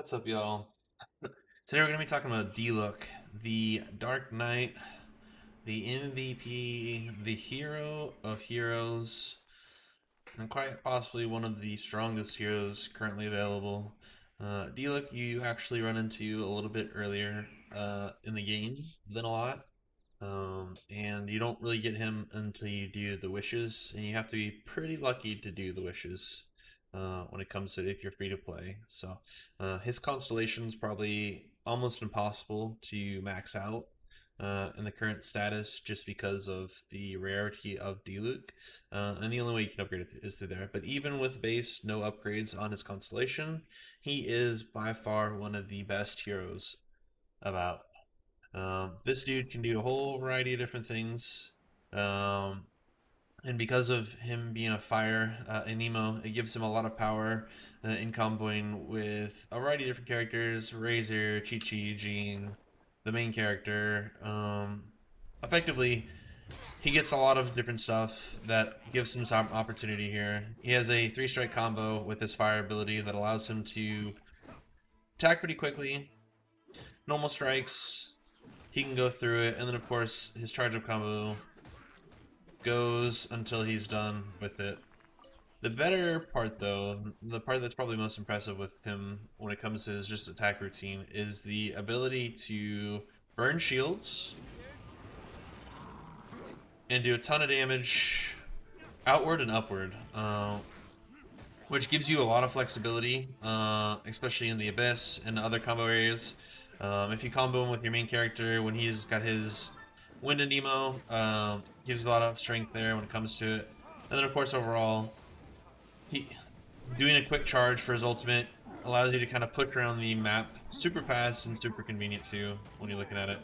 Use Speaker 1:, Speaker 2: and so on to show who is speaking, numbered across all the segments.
Speaker 1: What's up, y'all? Today we're going to be talking about Diluc, the Dark Knight, the MVP, the hero of heroes, and quite possibly one of the strongest heroes currently available. Diluc, you actually run into a little bit earlier in the game than a lot, and you don't really get him until you do the wishes, and you have to be pretty lucky to do the wishes when it comes to if you're free to play. So his constellation is probably almost impossible to max out in the current status just because of the rarity of Diluc. And the only way you can upgrade it is through there. But even with base, no upgrades on his constellation, he is by far one of the best heroes about. This dude can do a whole variety of different things. And because of him being a fire Nemo, it gives him a lot of power in comboing with a variety of different characters: Razor, Chi-Chi, Jean, the main character. Effectively, he gets a lot of different stuff that gives him some opportunity here. He has a 3-strike combo with his fire ability that allows him to attack pretty quickly. Normal strikes, he can go through it, and then of course his charge-up combo goes until he's done with it. The better part, though, the part that's probably most impressive with him when it comes to his just attack routine, is the ability to burn shields and do a ton of damage outward and upward, which gives you a lot of flexibility, especially in the Abyss and other combo areas. If you combo him with your main character when he's got his Wind and Nemo, gives a lot of strength there when it comes to it. And then of course overall, doing a quick charge for his ultimate allows you to kind of push around the map super fast and super convenient too when you're looking at it.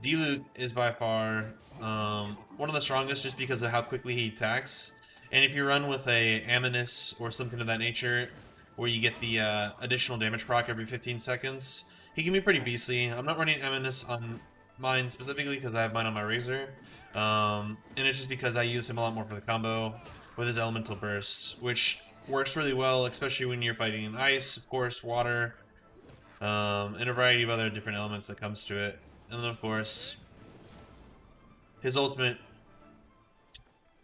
Speaker 1: Diluc is by far one of the strongest just because of how quickly he attacks. And if you run with a Aminus or something of that nature, where you get the additional damage proc every 15 seconds, he can be pretty beastly. I'm not running Aminus on mine specifically because I have mine on my Razor. And it's just because I use him a lot more for the combo with his Elemental Burst, which works really well, especially when you're fighting ice, of course, water, and a variety of other different elements that comes to it. And then, of course, his ultimate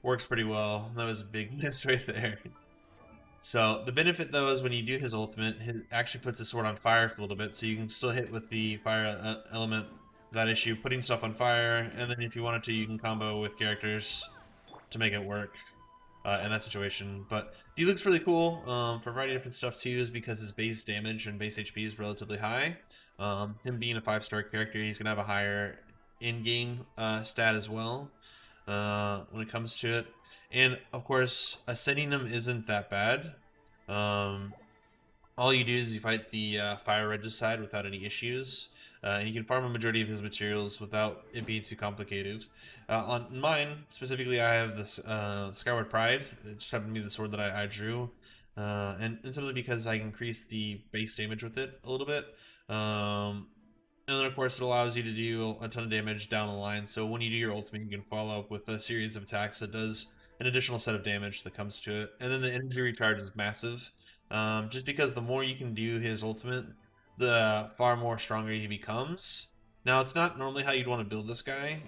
Speaker 1: works pretty well. That was a big miss right there. So the benefit, though, is when you do his ultimate, it actually puts his sword on fire for a little bit, so you can still hit with the fire element without issue, putting stuff on fire, and then if you wanted to, you can combo with characters to make it work in that situation. But he looks really cool for a variety of different stuff too, is because his base damage and base HP is relatively high. Him being a 5-star character, he's gonna have a higher in-game stat as well when it comes to it. And of course, ascending him isn't that bad. All you do is you fight the fire regicide without any issues, and you can farm a majority of his materials without it being too complicated. On mine, specifically, I have this Skyward Pride. It just happened to be the sword that I drew, and simply because I increased the base damage with it a little bit. And then, of course, it allows you to do a ton of damage down the line. So when you do your ultimate, you can follow up with a series of attacks that does an additional set of damage that comes to it. And then the energy recharge is massive. Just because the more you can do his ultimate, the far more stronger he becomes. Now, it's not normally how you'd want to build this guy.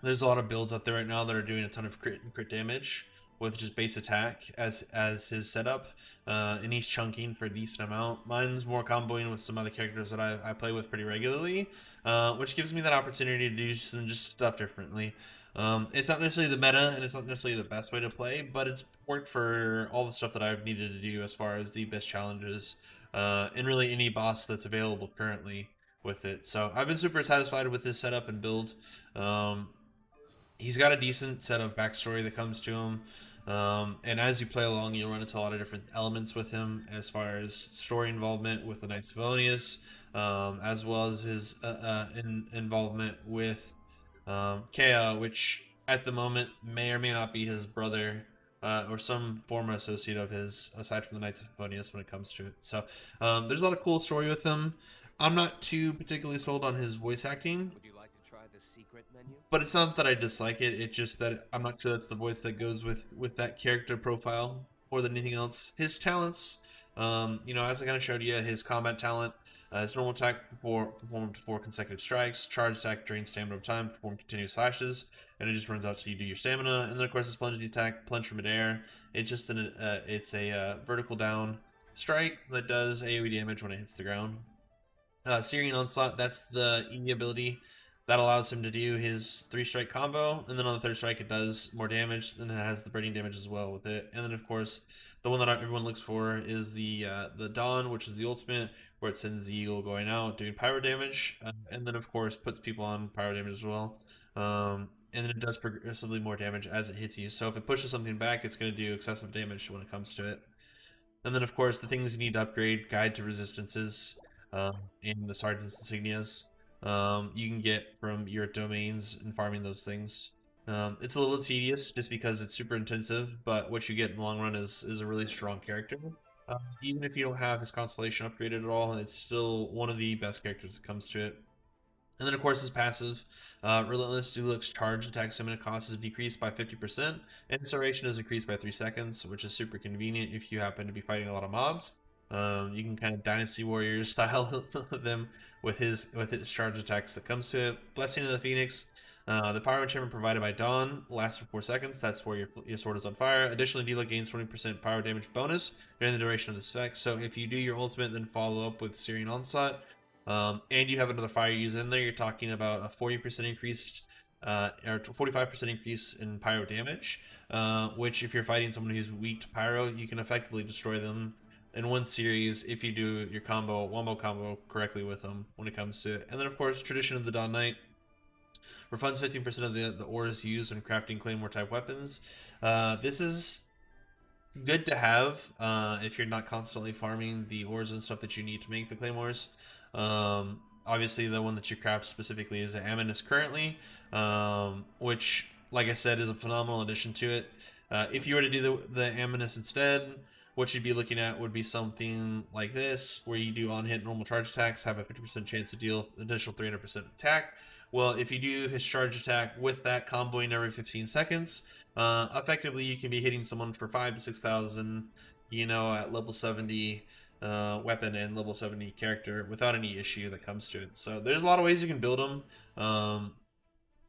Speaker 1: There's a lot of builds out there right now that are doing a ton of crit damage with just base attack as his setup, and he's chunking for a decent amount. Mine's more comboing with some other characters that I play with pretty regularly, which gives me that opportunity to do some just stuff differently. It's not necessarily the meta, and it's not necessarily the best way to play, but it's worked for all the stuff that I've needed to do as far as the best challenges, and really any boss that's available currently with it. So I've been super satisfied with this setup and build. He's got a decent set of backstory that comes to him. And as you play along, you'll run into a lot of different elements with him as far as story involvement with the Knights of Favonius, as well as his involvement with Kea, which at the moment may or may not be his brother, or some former associate of his, aside from the Knights of Favonius when it comes to it. So there's a lot of cool story with him. I'm not too particularly sold on his voice acting.
Speaker 2: Would you like to try the secret menu?
Speaker 1: But it's not that I dislike it, it's just that I'm not sure that's the voice that goes with that character profile more than anything else. His talents You know, as I kind of showed you, his combat talent, his normal attack performed 4 consecutive strikes, charge attack drains stamina over time, perform continuous slashes, and it just runs out till you do your stamina. And then of course his plunging attack, plunge from midair. It's just it's a vertical down strike that does AoE damage when it hits the ground. Searing Onslaught, that's the E ability that allows him to do his 3-strike combo, and then on the 3rd strike it does more damage, then it has the burning damage as well with it. And then of course, the one that everyone looks for is the Dawn, which is the ultimate, where it sends the eagle going out, doing pyro damage, and then of course puts people on pyro damage as well. And then it does progressively more damage as it hits you. So if it pushes something back, it's going to do excessive damage when it comes to it. And then, of course, the things you need to upgrade: guide to resistances, in the Sergeant's Insignias. You can get from your domains and farming those things. It's a little tedious just because it's super intensive, but what you get in the long run is a really strong character. Even if you don't have his constellation upgraded at all, it's still one of the best characters that comes to it. And then, of course, his passive, Relentless Diluc's charge attack stamina cost is decreased by 50%, and its duration is increased by 3 seconds, which is super convenient if you happen to be fighting a lot of mobs. You can kind of Dynasty Warriors style them with his charge attacks that comes to it. Blessing of the Phoenix. The power enchantment provided by Dawn lasts for 4 seconds. That's where your sword is on fire. Additionally, Diluc gains 20% power damage bonus during the duration of this effect. So if you do your ultimate, then follow up with Searing Onslaught, and you have another fire use in there, you're talking about a 40% increased or 45% increase in pyro damage, which if you're fighting someone who's weak to pyro, you can effectively destroy them in one series if you do your wombo combo correctly with them when it comes to it. And then of course, Tradition of the Dawn Knight refunds 15% of the ores used when crafting claymore type weapons. This is good to have if you're not constantly farming the ores and stuff that you need to make the claymores. Obviously the one that you craft specifically is the Amethyst currently, which, like I said, is a phenomenal addition to it. If you were to do the Amethyst instead, what you'd be looking at would be something like this, where you do on-hit normal charge attacks, have a 50% chance to deal additional 300% attack. Well, if you do his charge attack with that comboing every 15 seconds, effectively you can be hitting someone for 5,000 to 6,000, you know, at level 70 weapon and level 70 character without any issue that comes to it. So there's a lot of ways you can build them.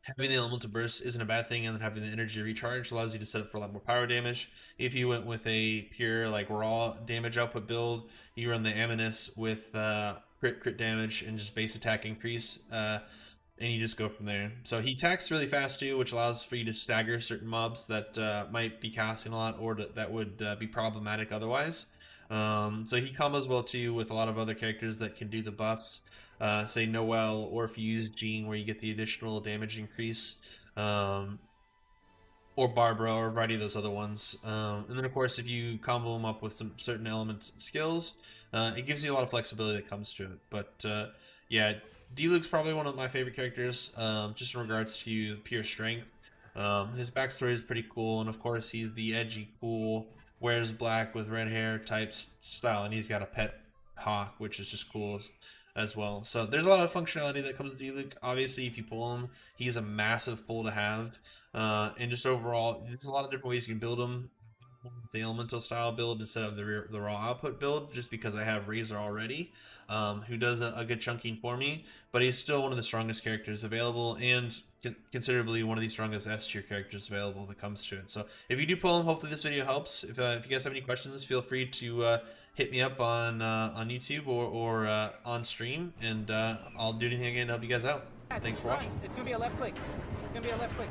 Speaker 1: Having the elemental burst isn't a bad thing, and then having the energy recharge allows you to set up for a lot more power damage. If you went with a pure like raw damage output build, you run the Amethyst with crit damage and just base attack increase, and you just go from there. So he attacks really fast too, which allows for you to stagger certain mobs that might be casting a lot or that would be problematic otherwise. So he combos well too with a lot of other characters that can do the buffs, say Noel, or if you use Jean where you get the additional damage increase, or Barbara, or a variety of those other ones. And then of course if you combo them up with some certain elements and skills, it gives you a lot of flexibility that comes to it. But yeah, Diluc's probably one of my favorite characters, just in regards to pure strength. His backstory is pretty cool, and of course he's the edgy, cool, wears black with red hair type style, and he's got a pet hawk, which is just cool as well. So there's a lot of functionality that comes with Diluc. Obviously, if you pull him, he's a massive pull to have, and just overall, there's a lot of different ways you can build him. The elemental style build instead of the raw output build, just because I have Razor already, who does a good chunking for me, but he's still one of the strongest characters available, and considerably one of the strongest S tier characters available that comes to it. So if you do pull him, hopefully this video helps. If you guys have any questions, feel free to hit me up on YouTube or on stream, and I'll do anything I can to help you guys out. Thanks for watching.
Speaker 3: It's gonna be a left click. It's gonna be a left click.